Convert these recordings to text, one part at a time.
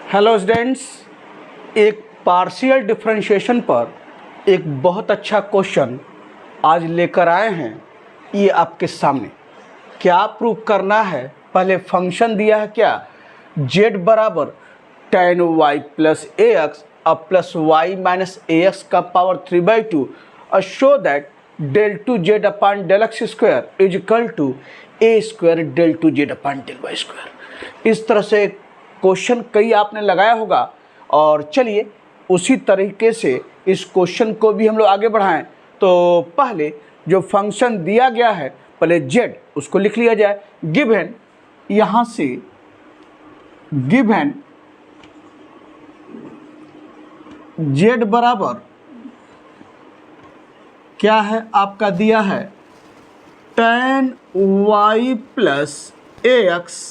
Hello students, एक partial differentiation पर एक बहुत अच्छा क्वेश्चन आज लेकर आए हैं। ये आपके सामने क्या प्रूव करना है। पहले फंक्शन दिया है क्या, z बराबर tan y plus a x अब plus y minus a x का पावर 3/2 और show that del two z upon del x square is equal to a square del two z upon del y square. इस तरह से question कई आपने लगाया होगा और चलिए उसी तरीके से इस क्वेश्चन को भी हम लोग आगे बढ़ाएं। तो पहले जो फंक्शन दिया गया है पहले z उसको लिख लिया जाए। गिवन यहाँ से गिवन z बराबर क्या है आपका दिया है tan y plus a x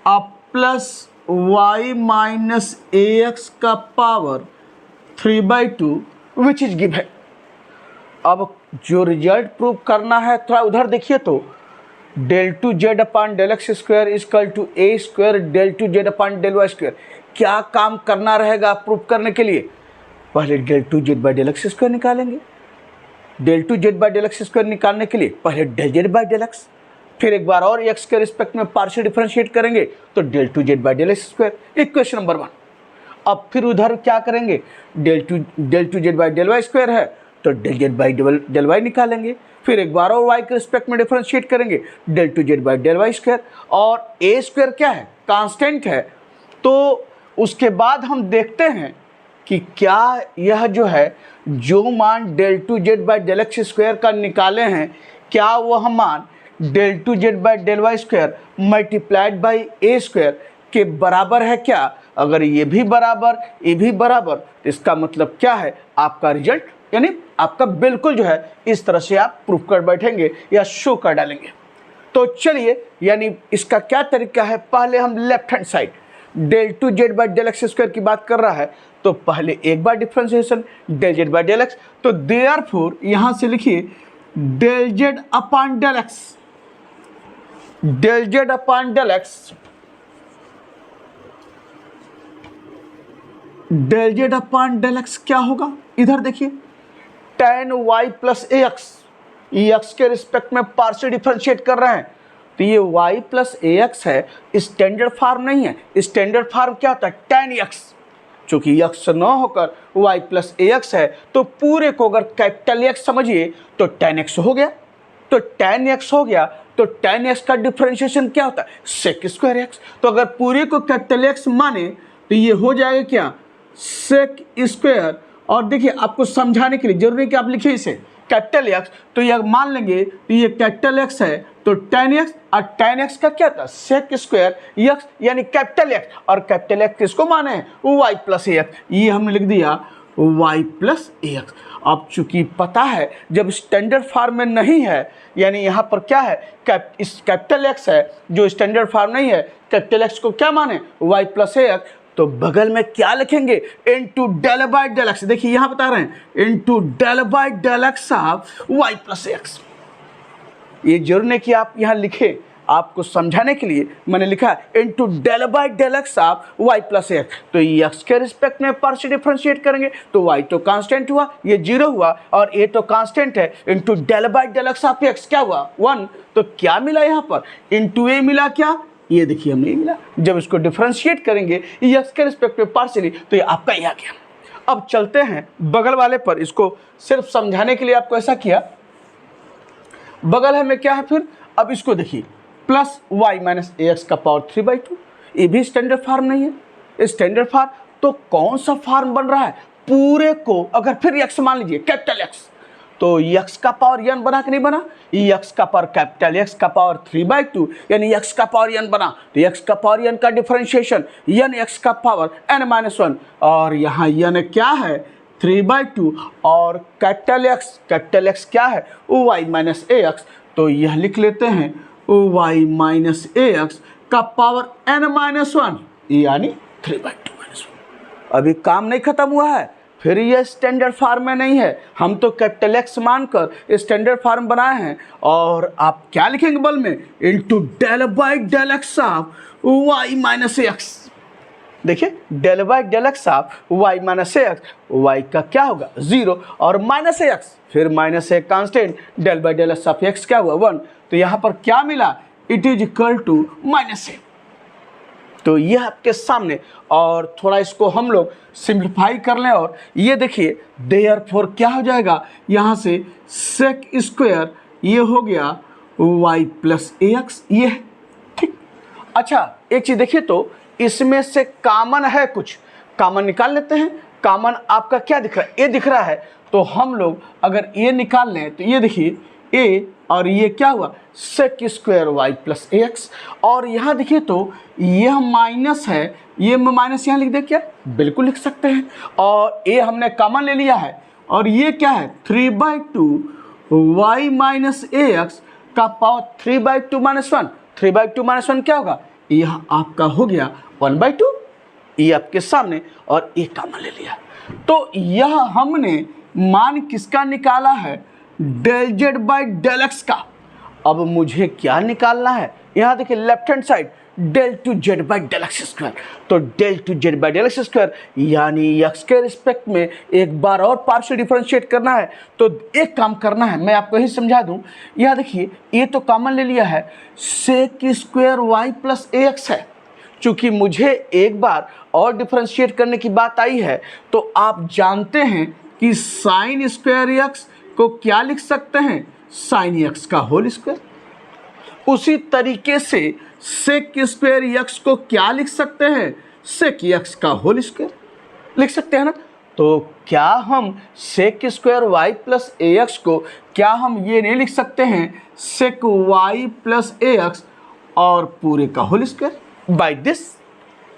अब plus y minus a x का पावर 3/2 विच इज गिवन। अब जो रिजल्ट प्रूव करना है थोड़ा उधर देखिए तो del two z upon del x square is equal to a square del two z upon del y square. क्या काम करना रहेगा प्रूव करने के लिए, पहले del two z by del x square निकालेंगे। Del two z by del x square निकालने के लिए पहले del z by del x, फिर एक बार और एक्स के रिस्पेक्ट में पार्शियल डिफरेंशिएट करेंगे तो del two z by del x square. Equation number 1। अब फिर उधर क्या करेंगे, del two z by del y square है तो del z by del y निकालेंगे, फिर एक बार और वाई के रिस्पेक्ट में डिफरेंशिएट करेंगे del two z by del y square. और ए स्क्वायर क्या है, कांस्टेंट है। तो उसके बाद हम देखते हैं कि क्या यह जो है जो मान del two z by del x square का निकाले हैं क्या वह मान del two z by del y square multiplied by a square के बराबर है क्या। अगर ये भी बराबर तो इसका मतलब क्या है, आपका रिजल्ट यानी आपका बिल्कुल जो है इस तरह से आप प्रूफ कर बैठेंगे या शो कर डालेंगे। तो चलिए यानी इसका क्या तरीका है, पहले हम left hand side del two z by del x square की बात कर रहा है तो पहले एक बार differentiation del z by del x. तो देयरफॉर यहाँ से लिखिए del z upon del x, del z upon del x, del z upon del x क्या होगा, इधर देखिए tan y plus a x के रिस्पेक्ट में पार्शियल डिफरेंशिएट कर रहे हैं तो ये y प्लस ए एक्स है, स्टैंडर्ड फार्म नहीं है। स्टैंडर्ड फार्म क्या होता है, tan x, चूंकि x न होकर y प्लस ए एक्स है तो पूरे को अगर कैपिटल X समझिए तो tan x हो गया। तो tan x हो गया तो tan x का डिफरेंशिएशन क्या होता है, sec स्क्वायर x। तो अगर पूरे को कैपिटल X माने तो ये हो जाएगा क्या, sec स्क्वायर। और देखिए आपको समझाने के लिए जरूरी है कि आप लिखिए इसे कैपिटल X, तो यह मान लेंगे तो ये कैपिटल X है तो tan x और tan x का क्या था, sec स्क्वायर x यानी कैपिटल X। और कैपिटल X किसको माने हैं, y प्लस ए एक्स। ये हमने लिख दिया y प्लस ए एक्स। अब चूंकि पता है जब स्टैंडर्ड फार्म में नहीं है यानी यहाँ पर क्या है कैपिटल X है जो स्टैंडर्ड फार्म नहीं है, कैपिटल X को क्या माने y प्लस ए एक्स, तो बगल में क्या लिखेंगे into del by del x. देखिए यहाँ बता रहे हैं into del by del x of y plus x. ये जरूर नहीं कि आप यहाँ लिखें, आपको समझाने के लिए मैंने लिखा into del by del x of y plus x. तो ये एक्स के रिस्पेक्ट में पार्शियल डिफरेंशिएट करेंगे तो वाई तो कांस्टेंट हुआ, ये 0 हुआ और ए तो कांस्टेंट है। Into del by del x of x क्या हुआ 1। तो क्या मिला यहाँ पर, इनटू ए मिला क्या, ये देखिए हमें मिला। जब इसको डिफरेंशिएट करेंगे एक्स के रिस्पेक्ट में पार्शियली तो ये आपका ही आ गया। अब चलते हैं बगल वाले पर, इसको सिर्फ समझाने के लिए आपको ऐसा किया। बगल है में क्या है फिर, अब इसको देखिए plus y minus a x का पावर 3/2। ये भी स्टैंडर्ड फार्म नहीं है, स्टैंडर्ड फार्म तो कौन सा फार्म बन रहा है, पूरे को अगर फिर एक्स मान लीजिए कैपिटल एक्स तो x का पावर n बना कि नहीं बना, x का पावर कैपिटल X का पावर 3/2 यानी x का पावर n बना। तो x का पावर n का डिफरेंशिएशन n x का पावर n-1 और यहाँ n क्या है 3/2 और कैपिटल X क्या है y माइनस ए एक्स। तो यह लिख लेते हैं y माइनस ए एक्स का पावर n-1 यानी 3/2-1। अभी काम नहीं खत्म हुआ है, फिर ये स्टैंडर्ड फार्म में नहीं है, हम तो कैपिटल X मानकर स्टैंडर्ड फार्म बनाए हैं। और आप क्या लिखेंगे बल में into del by del x of y minus x. देखिए del by del x of y minus a x, y का क्या होगा 0 और माइनस ए एक्स, फिर minus a constant, del by del x of x क्या हुआ 1। तो यहाँ पर क्या मिला, it is equal to minus a. तो ये आपके सामने, और थोड़ा इसको हम लोग सिंप्लीफाई कर लें और ये देखिए देयरफॉर क्या हो जाएगा, यहाँ से सेक स्क्वायर ये हो गया y प्लस ए एक्स, ये है ठीक। अच्छा एक चीज़ देखिए, तो इसमें से कॉमन है, कुछ कॉमन निकाल लेते हैं। कॉमन आपका क्या दिख रहा है, ए दिख रहा है, तो हम लोग अगर ए निकाल लें तो ये देखिए ए और ये क्या हुआ सेक square y plus a x, और यहाँ देखिए तो यह माइनस है, ये माइनस यहाँ लिख दे क्या, बिल्कुल लिख सकते हैं, और ए हमने कॉमन ले लिया है, और ये क्या है 3/2 वाई माइनस ए एक्स का पावर 3/2 माइनस 1, 3/2 माइनस 1 क्या होगा, यह आपका हो गया 1/2, ये आपके सामने, और ए कॉमन ले लिया। तो यह हमने मान किसका निकाला है, del z by del x का। अब मुझे क्या निकालना है, यहाँ देखिए left hand side del two z by del x square, तो del two z by del x square यानी एक्स के रिस्पेक्ट में एक बार और पार्शियल डिफरेंशिएट करना है। तो एक काम करना है, मैं आपको यही समझा दूं, यहाँ देखिए ये तो कॉमन ले लिया है, सेक square y plus a x है। चूँकि मुझे एक बार और डिफरेंशिएट करने की बात आई है, तो आप जानते हैं कि साइन स्क्वायर एक्स को क्या लिख सकते हैं, साइन एक्स का होल स्क्वायर। उसी तरीके से सेक स्क्वायर एक्स को क्या लिख सकते हैं, सेक एक्स का होल स्क्वायर लिख सकते हैं ना। तो क्या हम सेक square y plus a x को क्या हम ये नहीं लिख सकते हैं सेक वाई प्लस ए एक्स और पूरे का होल स्क्वायर बाय दिस।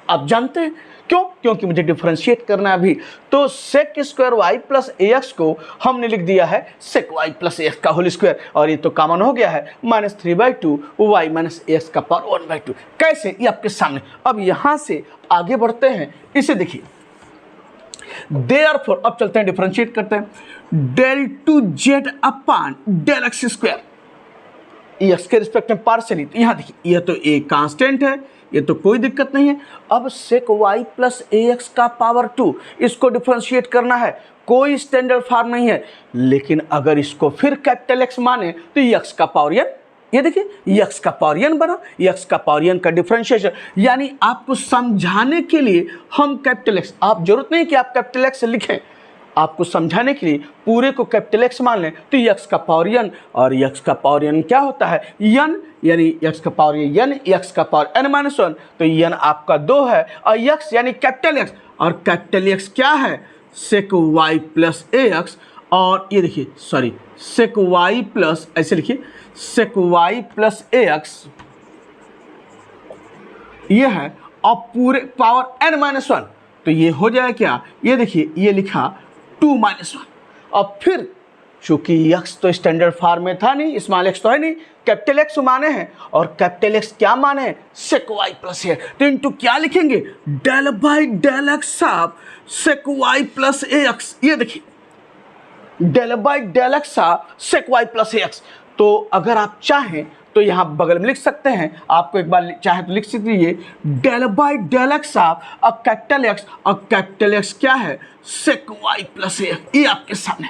आप जानते हैं क्यों, क्योंकि मुझे डिफरेंशिएट करना है अभी। तो सेक square y plus a x को हमने लिख दिया है सेक वाई प्लस ए एक्स का होल स्क्वायर, और ये तो कॉमन हो गया है -3/2 वाई माइनस ए एक्स का पावर 1/2। कैसे, ये आपके सामने। अब यहाँ से आगे बढ़ते हैं, इसे देखिए देयरफॉर, अब चलते हैं डिफरेंशिएट करते हैं, del two z upon del x square, x के रिस्पेक्ट में पार्शियली। तो यहाँ देखिए यह तो एक कांस्टेंट है, ये तो कोई दिक्कत नहीं है। अब सेक वाई प्लस ए एक्स का पावर 2, इसको डिफरेंशिएट करना है, कोई स्टैंडर्ड फॉर्म नहीं है। लेकिन अगर इसको फिर कैपिटल एक्स माने तो एक्स का पावर एन, ये देखिए एक्स का पावर एन बना, एक्स का पावर एन का डिफरेंशिएशन। यानी आपको समझाने के लिए हम कैपिटल एक्स, आप जरूरत नहीं कि आप कैपिटल एक्स लिखें, आपको समझाने के लिए पूरे को कैपिटल एक्स मान लें तो एक्स का पावर एन, और एक्स का पावर एन क्या होता है एन, यानी एक्स का पावर एन, एक्स का पावर n-1, तो एन आपका 2 है, और एक्स यानी कैपिटल एक्स, और कैपिटल एक्स क्या है सेक वाई प्लस ए एक्स, और ये देखिए सॉरी सेक वाई प्लस, ऐसे लिखिए सेक वाई प्लस ए एक्स ये है, और पूरे पावर n-1, तो ये हो जाए क्या, ये देखिए ये लिखा 2-1, और फिर चूंकि एक्स तो स्टैंडर्ड फॉर्म में था नहीं, स्मॉल एक्स तो है नहीं, कैपिटल एक्स माने हैं, और कैपिटल एक्स क्या माने हैं सेक वाई प्लस ए, तो इनटू क्या लिखेंगे del by del x of sec y plus a x. ये देखिए del by del x of sec y plus a x. तो अगर आप चाहें तो यहाँ बगल में लिख सकते हैं, आपको एक बार चाहे तो लिख सकते हैं del by del x of capital x, और कैपिटल एक्स क्या है सेक वाई प्लस ए, ये आपके सामने।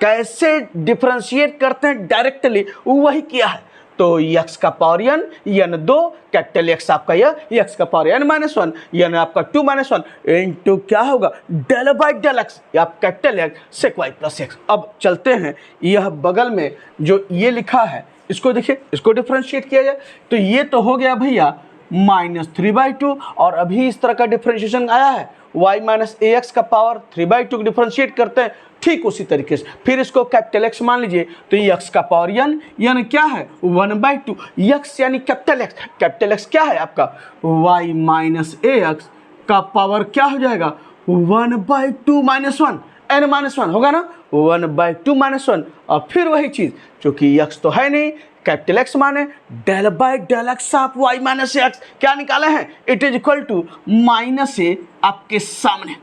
कैसे डिफरेंशिएट करते हैं डायरेक्टली, वही किया है। तो एक्स का पावर एन 2, कैपिटल एक्स आपका यह एक्स का पावर n-1, एन आपका 2-1 इंटू क्या होगा डेल बाई डेल एक्स, आप capital x sec y plus x. अब चलते हैं, यह बगल में जो ये लिखा है इसको देखिए, इसको डिफरेंशिएट किया जाए तो ये तो हो गया भैया -3/2, और अभी इस तरह का डिफरेंशिएशन आया है y माइनस ए एक्स का पावर 3/2 डिफरेंशिएट करते हैं, ठीक उसी तरीके से फिर इसको कैपिटल एक्स मान लीजिए, तो ये एक्स का पावर एन क्या है 1/2, एक्स यानी कैपिटल एक्स क्या है आपका y माइनस ए एक्स का पावर क्या हो जाएगा 1/2 - 1, n-1 होगा ना, 1/2 - 1, और फिर वही चीज़ क्योंकि एक्स तो है नहीं, कैपिटल एक्स माने del by del x of y minus x, क्या निकाले हैं it is equal to -a आपके सामने।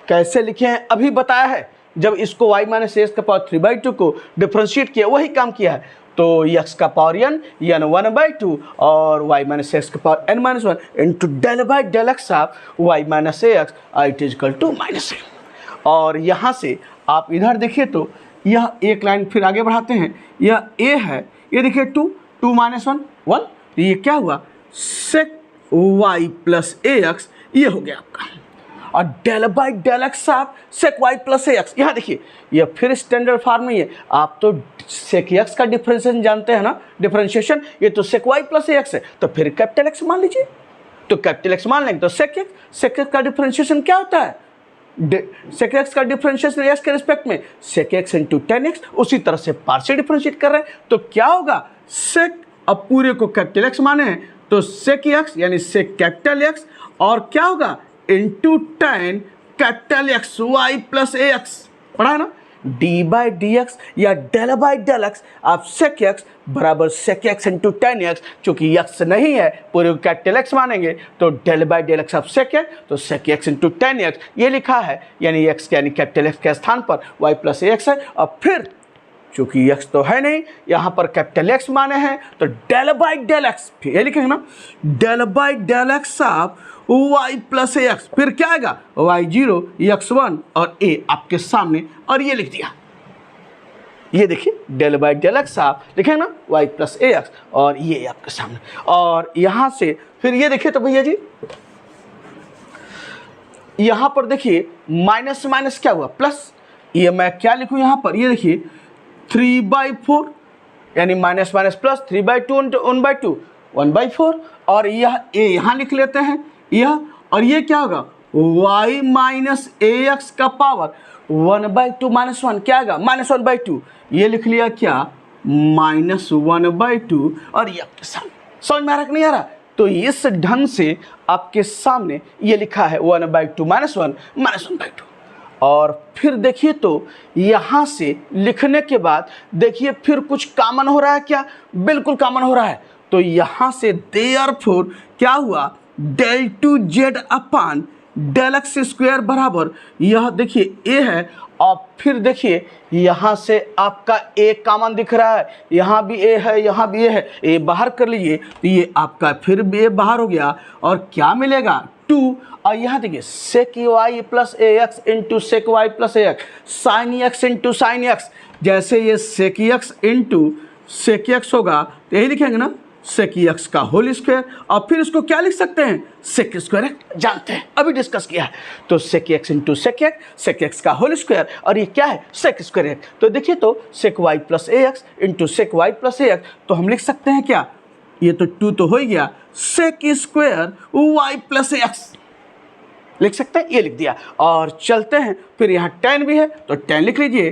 कैसे लिखे हैं अभी बताया है, जब इसको y माइनस एक्स का पावर 3/2 को डिफरेंशिएट किया वही काम किया है। तो x का पावर n 1/2 और y माइनस एक्स का power n minus 1 into del by del x of y minus a x it is equal to minus a. और यहाँ से आप इधर देखिए तो यह एक लाइन फिर आगे बढ़ाते हैं, यह a है, ये देखिए 2 2 माइनस 1 1, ये क्या हुआ sec y plus a x, ये हो गया आपका। और del by del x of sec y plus a x, यहाँ देखिए यह फिर स्टैंडर्ड फॉर्म में है। आप तो सेक एक्स का डिफरेंशिएशन जानते हैं ना, डिफरेंशिएशन, ये तो sec y plus a x है, तो फिर कैपिटल एक्स मान लीजिए। तो कैपिटल एक्स मान लेंगे तो सेक एक्स का डिफरेंशिएशन क्या होता है, सेक एक्स का डिफरेंशिएशन एक्स के रिस्पेक्ट में sec x into tan x, उसी तरह से पार्शियल डिफरेंशिएट कर रहे हैं तो क्या होगा सेक, अब पूरे को कैपिटल एक्स माने हैं तो सेक एक्स यानी सेक कैपिटल एक्स, और क्या होगा into tan capital x y plus a x, पढ़ा है ना, डी बाई डी एक्स या डेल बाई डेल एक्स आप सेक एक्स बराबर sec x into tan x, चूंकि एक्स नहीं है पूरे कैपिटल एक्स मानेंगे तो डेल बाई डेल एक्स आप सेक एक्स, तो sec x into tan x ये लिखा है, यानी एक्स यानी कैपिटल एक्स के स्थान पर वाई प्लस ए एक्स है। और फिर चूंकि एक्स तो है नहीं, यहाँ पर कैपिटल एक्स माने हैं तो डेल बाई डेल एक्स, फिर ये लिखेंगे ना del by del x of y plus a x, फिर क्या आएगा y0 x1 और a आपके सामने, और ये लिख दिया, ये देखिए डेल बाई डेल एक्स आप लिखेंगे ना y प्लस ए एक्स, और ये आपके सामने। और यहाँ से फिर ये देखिए तो भैया जी यहाँ पर देखिए माइनस माइनस क्या हुआ प्लस, ये मैं क्या लिखूँ यहाँ पर, ये देखिए 3/4 यानी माइनस माइनस प्लस 3/2 1/2 1/4, और यह a यहाँ लिख लेते हैं यह, और ये क्या होगा y माइनस ए एक्स का पावर 1/2 माइनस 1 क्या आएगा माइनस 1/2, ये लिख लिया क्या माइनस 1/2, और ये आपके सामने। समझ में आ रहा कि नहीं आ रहा, तो इस ढंग से आपके सामने ये लिखा है 1/2 माइनस 1 माइनस 1/2। और फिर देखिए तो यहाँ से लिखने के बाद देखिए फिर कुछ कॉमन हो रहा है क्या, बिल्कुल कॉमन हो रहा है, तो यहाँ से देयरफॉर क्या हुआ del two z upon del x square बराबर, यह देखिए ए है, और फिर देखिए यहाँ से आपका ए कॉमन दिख रहा है, यहाँ भी ए है यहाँ भी ए है, ए बाहर कर लीजिए तो ये आपका फिर भी ए बाहर हो गया, और क्या मिलेगा 2, और यहाँ देखिए sec y plus a x into sec y plus a x sine x into sine x, जैसे ये sec x into sec x होगा तो यही लिखेंगे ना सेक एक्स का होल स्क्वायर, और फिर इसको क्या लिख सकते हैं सेक स्क्वायर एक्स, जानते हैं अभी डिस्कस किया है, तो sec x into sec x का होल स्क्वायर, और ये क्या है सेक स्क्वायर एक्स। तो देखिए तो sec y plus a x into sec y plus a x, तो हम लिख सकते हैं क्या, ये तो 2 तो हो ही गया, सेक square y plus a x लिख सकते हैं, ये लिख दिया। और चलते हैं फिर यहाँ tan भी है तो tan लिख लीजिए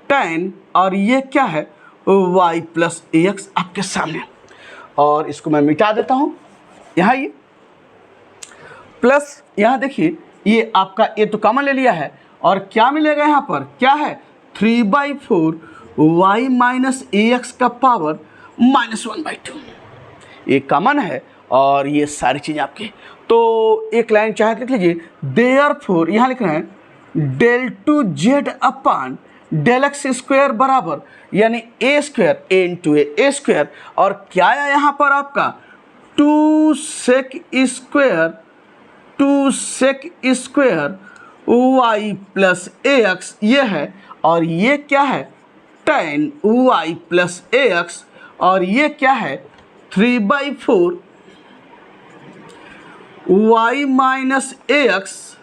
tan, और ये क्या है y प्लस ए एक्स आपके सामने, और इसको मैं मिटा देता हूँ, यहाँ ये प्लस, यहाँ देखिए ये आपका ये तो कॉमन ले लिया है, और क्या मिलेगा यहाँ पर क्या है 3/4 y माइनस ए एक्स का पावर माइनस 1/2, ये कॉमन है, और ये सारी चीज़ें आपकी। तो एक लाइन चाहे लिख लीजिए देयरफॉर, यहाँ लिख रहे हैं del two z upon del x square बराबर, यानी a square a into a square, और क्या आया यहाँ पर आपका 2 sec square y plus a x ये है, और ये क्या है tan y plus a x, और ये क्या है 3/4 y माइनस ए एक्स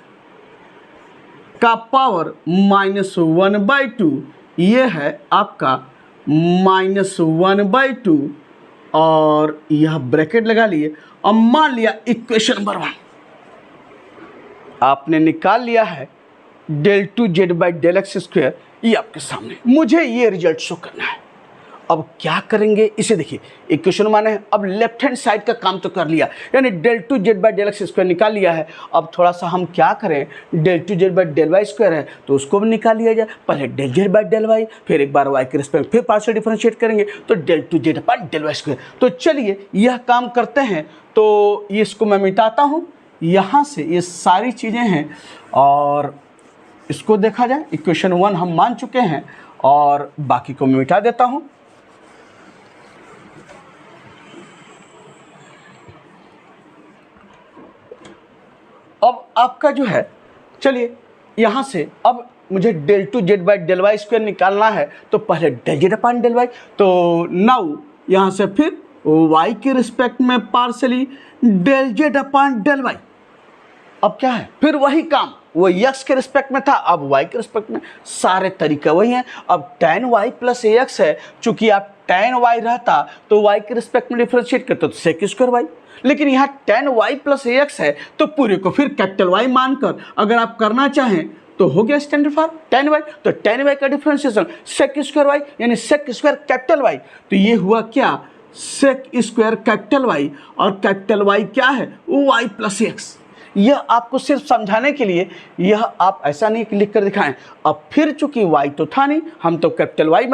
का पावर माइनस 1/2, ये है आपका माइनस 1/2, और यह ब्रैकेट लगा लिए, और मान लिया इक्वेशन नंबर 1 आपने निकाल लिया है del two z by del x square, ये आपके सामने, मुझे ये रिजल्ट शो करना है। अब क्या करेंगे इसे देखिए इक्वेशन माने है, अब लेफ्ट हैंड साइड का काम तो कर लिया, यानी del two z by del x square निकाल लिया है। अब थोड़ा सा हम क्या करें, del two z by del y square है तो उसको भी निकाल लिया जाए, पहले del z by del y, फिर एक बार वाई के रिस्पेक्ट फिर पार्शियल डिफरेंशिएट करेंगे तो del two z by del y square. तो चलिए यह काम करते हैं, तो इसको मैं मिटाता हूँ, यहाँ से ये सारी चीज़ें हैं, और इसको देखा जाए इक्वेशन 1 हम मान चुके हैं, और बाकी को मैं मिटा देता हूँ। आपका जो है, चलिए यहाँ से अब मुझे del two z by del y square निकालना है, तो पहले del z upon del y, तो नाउ यहाँ से फिर y के रिस्पेक्ट में partially del z upon del y. अब क्या है, फिर वही काम, वो x के रिस्पेक्ट में था, अब y के रिस्पेक्ट में, सारे तरीके वही हैं। अब tan y प्लस ax है, चूंकि आप tan y रहता तो y के रिस्पेक्ट में डिफरेंशिएट करते तो सेक स्क्वायर y, लेकिन यहाँ tan y प्लस ax है तो पूरे को फिर कैपिटल Y मानकर अगर आप करना चाहें तो हो गया स्टैंडर्ड फॉर्म tan y, तो tan y का डिफरेंशिएशन सेक स्क्वायर y यानी सेक स्क्वायर कैपिटल Y। तो ये हुआ क्या, सेक स्क्वायर कैपिटल Y, और कैपिटल Y क्या है, y प्लस एक्स। यह आपको सिर्फ समझाने के लिए, यह आप ऐसा नहीं लिख कर दिखाएं। अब फिर चूंकि y तो था नहीं, हम तो कैपिटल Y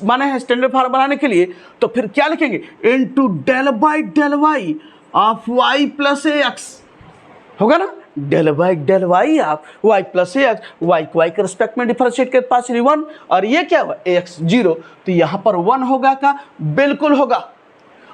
माने हैं स्टैंडर्ड फॉर्म बनाने के लिए, तो फिर क्या लिखेंगे, into del by del y of y plus x, होगा ना, del by del y of y plus x, y को y के रिस्पेक्ट में डिफरेंशिएट कर पास 1, और ये क्या हुआ x 0, तो यहाँ पर 1 होगा का, बिल्कुल होगा।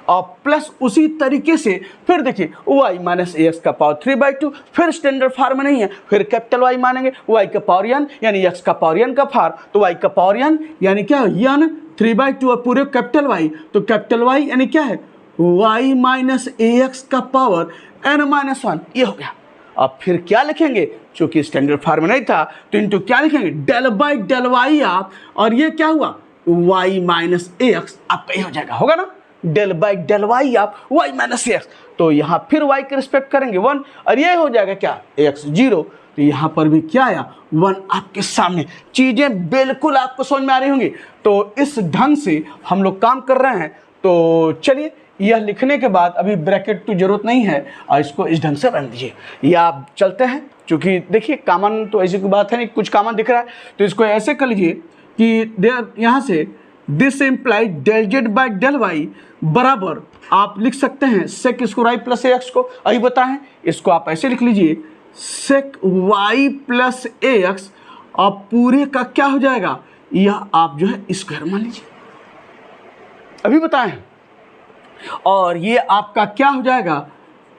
और प्लस उसी तरीके से फिर देखिए y माइनस एक्स का पावर 3/2, फिर स्टैंडर्ड फॉर्म नहीं है, फिर कैपिटल Y मानेंगे, y का पावर n यानी x का पावर n का फार, तो y का पावर n यानी क्या n 3/2 और पूरे कैपिटल Y, तो कैपिटल Y यानी क्या है, y माइनस एक्स का पावर n-1, ये हो गया। अब फिर क्या लिखेंगे, चूंकि स्टैंडर्ड फॉर्म नहीं था तो इनटू क्या लिखेंगे, डेल बाई डेल वाई आप, और ये क्या हुआ, y माइनस एक्स, आपका ये हो जाएगा, होगा ना, डेल बाई डेल वाई आप y माइनस एक्स, तो यहाँ फिर y के रिस्पेक्ट करेंगे 1, और ये हो जाएगा क्या, x 0, तो यहाँ पर भी क्या आया 1 आपके सामने। चीज़ें बिल्कुल आपको समझ में आ रही होंगी। तो इस ढंग से हम लोग काम कर रहे हैं। तो चलिए यह लिखने के बाद अभी ब्रैकेट की जरूरत नहीं है, और इसको इस ढंग से बन दीजिए, या आप चलते हैं, क्योंकि देखिए कॉमन तो ऐसी कोई बात है नहीं, कुछ कॉमन दिख रहा है तो इसको ऐसे कर लीजिए कि यहाँ से this implied del z by del y बराबर आप लिख सकते हैं sec square y plus x को, अभी बताएं, इसको आप ऐसे लिख लीजिए सेक वाई प्लस एक्स, और पूरे का क्या हो जाएगा, यह आप जो है स्क्वायर मान लीजिए, अभी बताएं, और ये आपका क्या हो जाएगा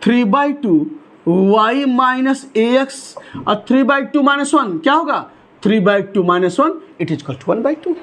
3/2 y माइनस एक्स, और 3/2 माइनस 1 क्या होगा, 3/2 minus 1 it is equal to 1/2।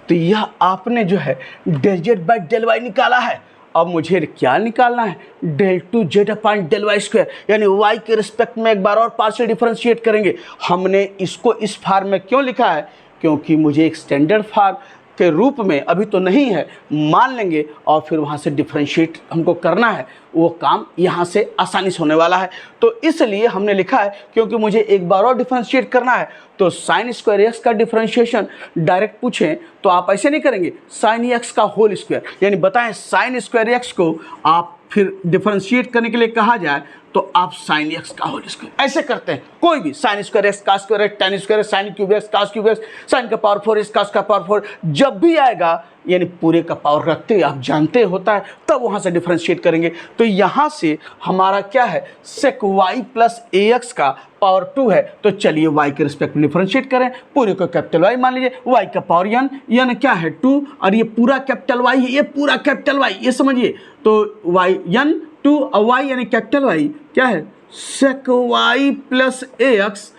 तो यह आपने जो है del z by del y निकाला है। अब मुझे क्या निकालना है, del two z upon del y square, यानी y के रिस्पेक्ट में एक बार और पार्शियल डिफरेंशिएट करेंगे। हमने इसको इस फार्म में क्यों लिखा है, क्योंकि मुझे एक स्टैंडर्ड फार्म के रूप में अभी तो नहीं है, मान लेंगे और फिर वहाँ से डिफरेंशिएट हमको करना है, वो काम यहाँ से आसानी से होने वाला है। तो इसलिए हमने लिखा है, क्योंकि मुझे एक बार और डिफरेंशिएट करना है। तो साइन स्क्वायर एक्स का डिफरेंशिएशन डायरेक्ट पूछें तो आप ऐसे नहीं करेंगे, साइन एक्स का होल स्क्वायर, यानी बताएं साइन स्क्वायर एक्स को आप फिर डिफरेंशिएट करने के लिए कहा जाए तो आप साइन एक्स का होल स्क्वायर ऐसे करते हैं, कोई भी साइन स्क्वायर एक्स का square x, ten square sine cube x का क्यूब एक्स, साइन का पावर 4 एक्स का पावर 4, जब भी आएगा यानी पूरे का पावर रखते आप जानते होता है, तब वहाँ से डिफरेंशिएट करेंगे। तो यहाँ से हमारा क्या है, सेक वाई प्लस ए एक्स का पावर 2 है, तो चलिए y के रिस्पेक्ट में डिफरेंशिएट करें, पूरे को कैपिटल Y मान लीजिए, y का पावर n क्या है 2, और ये पूरा कैपिटल Y है, ये पूरा कैपिटल Y, ये समझिए। तो y n 2 और y यानी कैपिटल Y क्या है, सेक y प्लस ए एक्स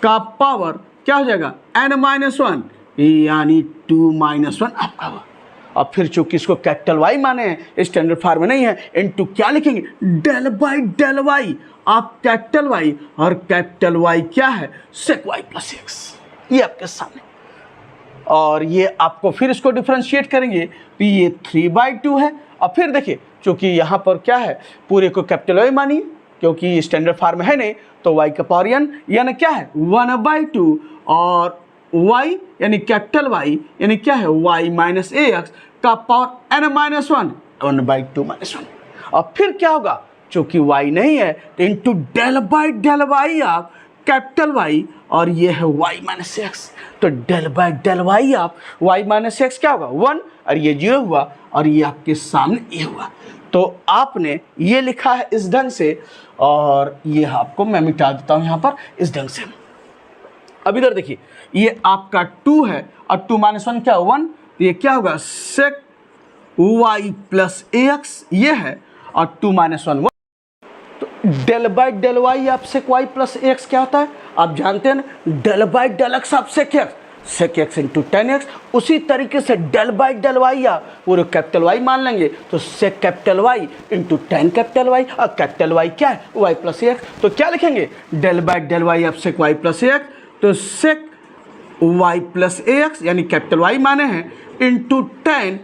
का पावर क्या हो जाएगा n-1, यानी 2-1 आपका हुआ। अब फिर चूंकि इसको कैपिटल Y माने हैं, स्टैंडर्ड फॉर्म में नहीं है, इनटू क्या लिखेंगे, डेल बाई डेल वाई आप कैपिटल Y, और कैपिटल Y क्या है, सेक y प्लस एक्स, ये आपके सामने। और ये आपको फिर इसको डिफरेंशिएट करेंगे तो ये 3/2 है। और फिर देखिए चूंकि यहाँ पर क्या है, पूरे को कैपिटल Y मानिए, क्योंकि स्टैंडर्ड फॉर्म है नहीं, तो y का पावर n क्या है 1/2, और y यानी कैपिटल Y यानी क्या है y माइनस ए एक्स का पावर n-1 1/2-1। और फिर क्या होगा, चूंकि y नहीं है तो into del by del y आप कैपिटल Y, और ये है y माइनस एक्स, तो डेल बाई डेल वाई आप y माइनस एक्स क्या होगा 1, और ये 0 हुआ, और ये आपके सामने ये हुआ। तो आपने ये लिखा है इस ढंग से, और ये आपको मैं मिटा देता हूँ यहाँ पर इस ढंग से। अब इधर देखिए, ये आपका 2 है, और 2-1 क्या 1, तो ये क्या होगा सेक y प्लस ए एक्स, ये है, और 2-1 1, तो डेल बाई डेल वाई आप sec y plus a x क्या होता है आप जानते हैं ना, डेल बाई डेल एक्स आप sec x into tan x. उसी तरीके से डेल बाई डेल वाई आप पूरे कैपिटल वाई मान लेंगे तो sec capital y into tan capital y, और कैपिटल वाई क्या है वाई प्लस ए एक्स। तो क्या लिखेंगे डेल बाई डेल वाई आप sec y plus a x, तो sec y plus a x यानी कैपिटल वाई माने हैं into tan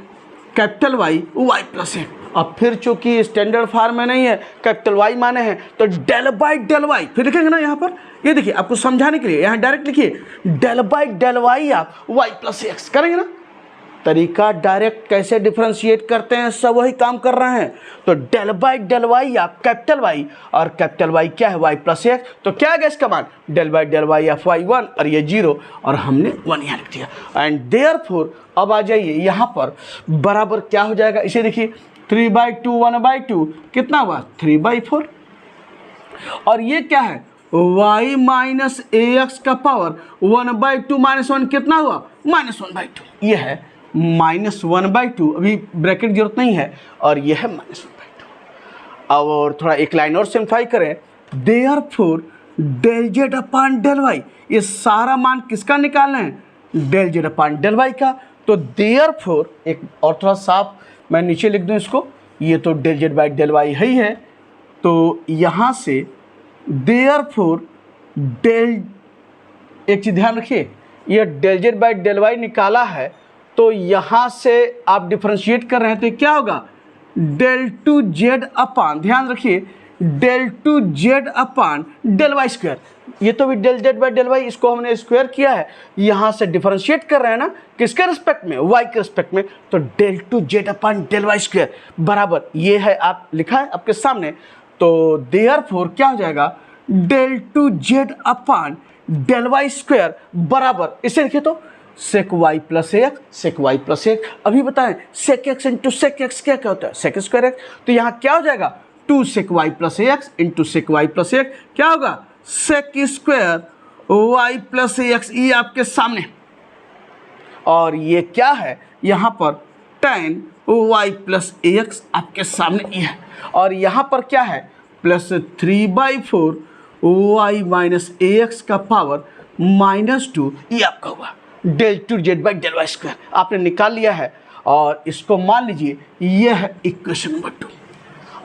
capital y y plus a. अब फिर चूंकि स्टैंडर्ड फॉर्म में नहीं है कैपिटल वाई माने हैं तो डेल बाई डेल वाई फिर लिखेंगे ना यहाँ पर, ये देखिए आपको समझाने के लिए यहाँ डायरेक्ट लिखिए डेल बाई डेल वाई आप वाई प्लस एक्स करेंगे ना। तरीका डायरेक्ट कैसे डिफरेंशिएट करते हैं सब वही काम कर रहे हैं। तो डेल बाई डेल वाई आप कैपिटल वाई, और कैपिटल वाई क्या है वाई प्लस एक्स, तो क्या है इसका मान del by del y of y 1 और ये 0 और हमने 1 यहाँ लिख दिया। एंड देयरफॉर अब आ जाइए यहाँ पर बराबर क्या हो जाएगा, इसे देखिए 3/2 1/2 कितना हुआ 3/4, और ये क्या है y माइनस ए एक्स का पावर 1/2 -1 कितना हुआ -1/2, ये है -1/2, अभी ब्रैकेट की जरूरत नहीं है, और ये है -1/2। अब और थोड़ा एक लाइन और सिंप्लीफाई करें, therefore del z upon del y, ये सारा मान किसका निकालना है del z upon del y का। तो देयरफॉर एक और थोड़ा साफ मैं नीचे लिख दूं इसको, ये तो del z by del y ही है, तो यहाँ से देयरफॉर डेल, एक चीज़ ध्यान रखिए ये del z by del y निकाला है तो यहाँ से आप डिफरेंशिएट कर रहे हैं तो क्या होगा डेल टू जेड अपान, ध्यान रखिए del two z upon del y square, ये तो भी del z by del y इसको हमने स्क्वायर किया है, यहाँ से डिफरेंशिएट कर रहे हैं ना किसके रिस्पेक्ट में वाई के रिस्पेक्ट में, तो del two z upon del y square बराबर ये है आप लिखा है आपके सामने। तो देयरफॉर क्या हो जाएगा del two z upon del y square बराबर, इसे लिखे तो sec y plus x sec y plus x. अभी बताएं sec x into sec x क्या क्या होता है सेक स्क्वायर एक्स, तो यहाँ क्या हो जाएगा 2 sec y plus x into sec y plus x क्या होगा sec square y plus x, ये आपके सामने, और ये क्या है यहाँ पर tan वाई प्लस एक्स आपके सामने ये है, और यहाँ पर क्या है plus 3/4 y minus a x का पावर -2, ये आपका हुआ del two z by del y square आपने निकाल लिया है, और इसको मान लीजिए ये है इक्वेशन नंबर 2।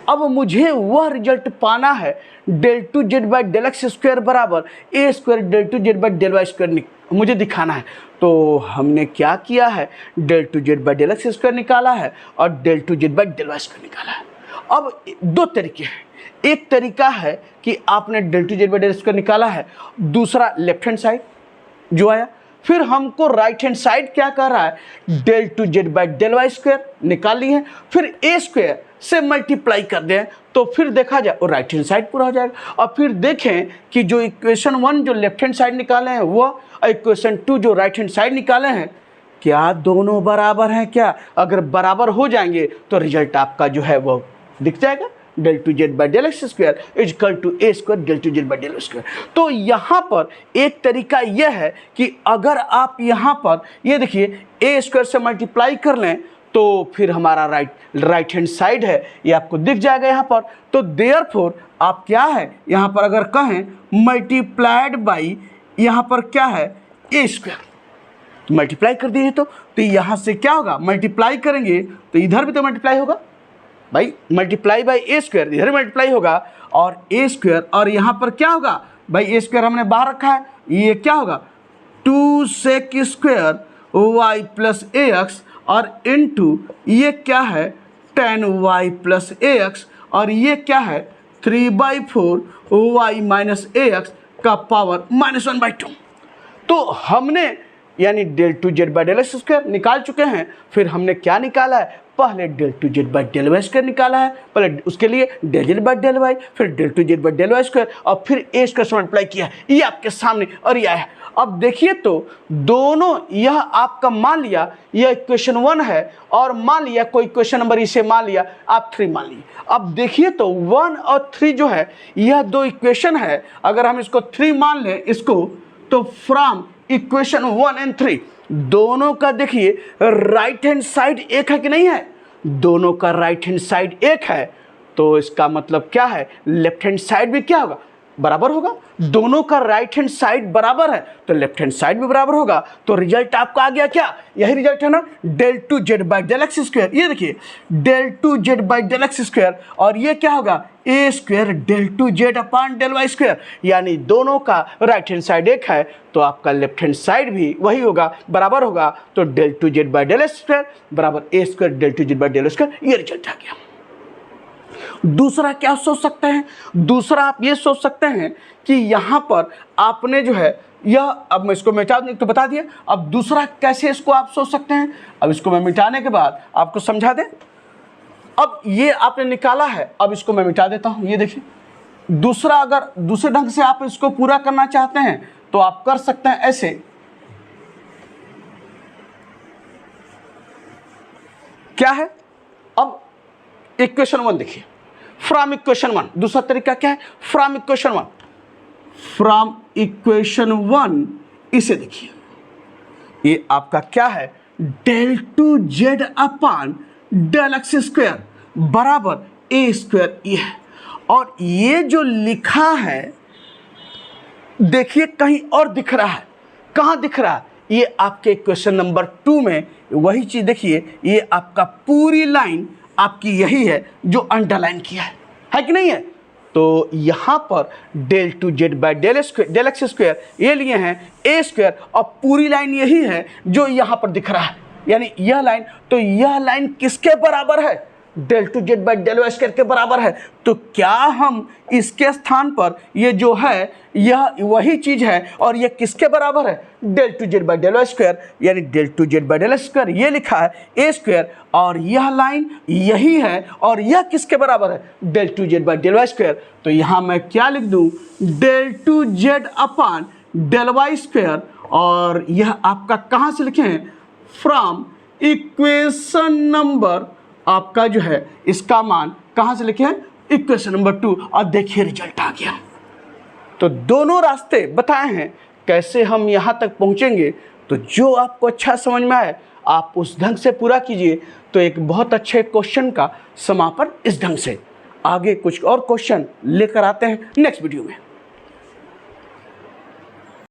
अब मुझे वह रिजल्ट पाना है del two z by del x square बराबर a square del two z by del y square मुझे दिखाना है। तो हमने क्या किया है del two z by del x square निकाला है और del two z by del y square निकाला है। अब दो तरीके हैं, एक तरीका है कि आपने del two z by del square निकाला है, दूसरा लेफ्ट हैंड साइड जो आया, फिर हमको राइट हैंड साइड क्या कर रहा है del two z by del y square निकाल ली है, फिर ए स्क्वायर से मल्टीप्लाई कर दें तो फिर देखा जाए और राइट हैंड साइड पूरा हो जाएगा। और फिर देखें कि जो इक्वेशन 1 जो लेफ्ट हैंड साइड निकाले हैं वो और इक्वेशन 2 जो राइट हैंड साइड निकाले हैं क्या दोनों बराबर हैं क्या, अगर बराबर हो जाएंगे तो रिजल्ट आपका जो है वो दिख जाएगा del two z by del x square is equal to a square del two z by del square. तो यहाँ पर एक तरीका यह है कि अगर आप यहाँ पर ये देखिए ए स्क्वायर से मल्टीप्लाई कर लें तो फिर हमारा राइट हैंड साइड है ये आपको दिख जाएगा यहाँ पर। तो देयरफॉर आप क्या है यहाँ पर अगर कहें मल्टीप्लाइड बाई यहाँ पर क्या है ए स्क्वायर मल्टीप्लाई कर दिए तो यहाँ से क्या होगा मल्टीप्लाई करेंगे तो इधर भी तो मल्टीप्लाई होगा भाई, मल्टीप्लाई बाई ए स्क्वायर इधर मल्टीप्लाई होगा और ए स्क्वायर, और यहाँ पर क्या होगा भाई ए स्क्वायर हमने बाहर रखा है, ये क्या होगा 2 sec square y plus a x और इनटू ये क्या है tan y plus a x और ये क्या है 3/4 वाई माइनस ए एक्स का पावर -1/2। तो हमने यानी del two z by del x square निकाल चुके हैं, फिर हमने क्या निकाला है पहले del two z by del y square निकाला है, पहले उसके लिए del z by del y फिर del two z by del y square और फिर ए स्क्वायर से मल्टीप्लाई किया, ये आपके सामने और ये आया। अब देखिए तो दोनों यह आपका मान लिया यह इक्वेशन 1 है और मान लिया कोई इक्वेशन नंबर इसे मान लिया आप 3 मान लिए। अब देखिए तो 1 और 3 जो है यह दो इक्वेशन है, अगर हम इसको 3 मान लें इसको तो फ्रॉम इक्वेशन 1 एंड 3 दोनों का देखिए राइट हैंड साइड एक है कि नहीं है, दोनों का राइट हैंड साइड एक है। तो इसका मतलब क्या है, लेफ्ट हैंड साइड भी क्या होगा, बराबर होगा। दोनों का राइट हैंड साइड बराबर है तो लेफ्ट हैंड साइड भी बराबर होगा। तो रिजल्ट आपका आ गया क्या, यही रिजल्ट है ना, del two z by del x square. ये देखिए del two z by del x square, और ये क्या होगा, a square del two z upon del y square. यानी दोनों का राइट हैंड साइड एक है तो आपका लेफ्ट हैंड साइड भी वही होगा, बराबर होगा। तो del two z by del x square बराबर a square del two z by del square, ये रिजल्ट आ गया। दूसरा क्या सोच सकते हैं, दूसरा आप ये सोच सकते हैं कि यहां पर आपने जो है यह, अब मैं इसको मिटा दूं, तो बता दिया। अब दूसरा कैसे इसको आप सोच सकते हैं, अब इसको मैं मिटाने के बाद आपको समझा दें। अब ये आपने निकाला है, अब इसको मैं मिटा देता हूं। ये देखिए दूसरा, अगर दूसरे ढंग से आप इसको पूरा करना चाहते हैं तो आप कर सकते हैं ऐसे। क्या है, अब इक्वेशन 1 देखिए, फ्रॉम इक्वेशन 1, दूसरा तरीका क्या है, फ्रॉम इक्वेशन 1, फ्रॉम इक्वेशन 1 इसे देखिए, ये आपका क्या है, del two z upon del x square बराबर ए स्क्वायर ये है। और ये जो लिखा है देखिए कहीं और दिख रहा है, कहाँ दिख रहा है, ये आपके क्वेश्चन नंबर 2 में वही चीज देखिए, ये आपका पूरी लाइन आपकी यही है जो अंडरलाइन किया है कि नहीं है। तो यहाँ पर del two z by del x square ये लिए हैं ए स्क्वायर, और पूरी लाइन यही है जो यहाँ पर दिख रहा है, यानी यह लाइन। तो यह लाइन किसके बराबर है, del two z by del y square के बराबर है। तो क्या हम इसके स्थान पर ये जो है यह वही चीज़ है, और ये किसके बराबर है, del two z by del y square, यानी del two z by del square ये लिखा है ए स्क्वायर, और यह लाइन यही है, और यह किसके बराबर है, del two z by del y square. तो यहाँ मैं क्या लिख दूँ, del two z upon del y square, और यह आपका कहाँ से लिखे हैं, फ्रॉम इक्वेशन नंबर आपका जो है इसका मान कहाँ से लिखे हैं, इक्वेशन नंबर 2, और देखिए रिजल्ट आ गया। तो दोनों रास्ते बताए हैं कैसे हम यहाँ तक पहुँचेंगे। तो जो आपको अच्छा समझ में आए आप उस ढंग से पूरा कीजिए, तो एक बहुत अच्छे क्वेश्चन का समापन इस ढंग से। आगे कुछ और क्वेश्चन लेकर आते हैं नेक्स्ट वीडियो में।